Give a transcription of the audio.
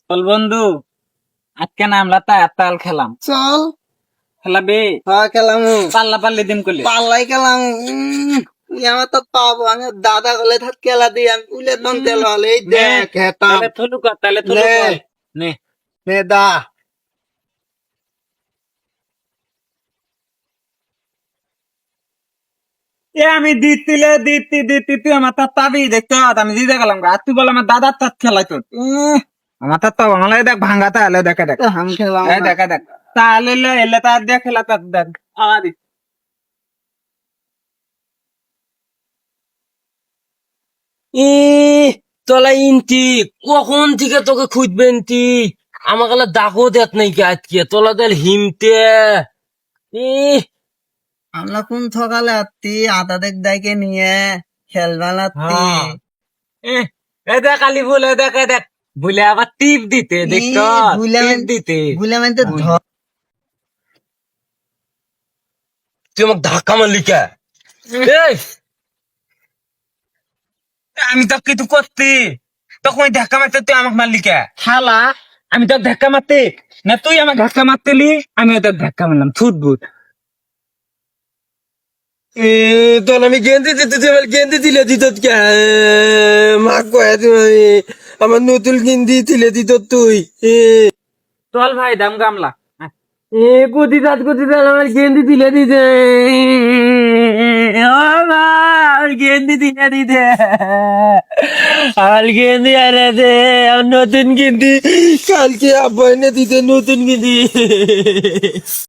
বল বন্ধু, আজকে না আমরা তাল খেলাম। চল খেলাবে? হ্যাঁ খেলাম। পাল্লা পাল্লি দিন করলে পাল্লাই খেলাম। আমার তো পাবো, আমি দাদা গলে থাক খেলা দিই, আমি উলে তন তেল হলে এই দেখ হেতাম। তাহলে থলু কর, তাহলে থলু নে। কর। নে নে দা। এ আমি দিতি তুই আমার তার তাবি দেখতে আমি দিতে গেলাম আর তুই বল আমার দাদার তার খেলাই তোর আমার তার তাব আমার দেখ ভাঙ্গা তাহলে দেখে দেখ হাম খেলাম এই দেখা দেখ তাহলে এলে তার দেখ খেলা তার দেখ আদি ই তোলা ইনতি কখন থেকে তোকে খুঁজবেন তি আমার গেলে ডাকও দেখ নাই কে আজকে তোলা দেল হিমতে ই আমরা কোন সকালে আত্মি আদা দেখ দাইকে নিয়ে খেলবাল আত্মি। এ দেখ আলি ভুল দেখ এ দেখ ভুলে আবার টিপ দিতে দেখতো টিপ দিতে ভুলে মানে তো ধর। তুই আমাকে ধাক্কা মারলি কে এই আমি তো কিছু করতি তখন ওই ধাক্কা মারতে তুই আমাকে মারলি কে শালা আমি তো ধাক্কা মারতে না তুই আমাকে ধাক্কা মারতেলি আমি তোর ধাক্কা মারলাম ছুটবুট তোর আমি গেন্দি দিতে তুই আমার গেন্দি দিলে দিত কে মা কয়ে তুমি আমার নতুন গেন্দি দিলে দিত তুই চল ভাই দাম গামলা গুদি দাঁত আমার গেন্দি দিলে দিতে ও মা আমার গেন্দি দিলে দিতে আমার গেন্দি আরে দে আমার নতুন গেন্দি কালকে আব্বা এনে দিতে নতুন গেন্দি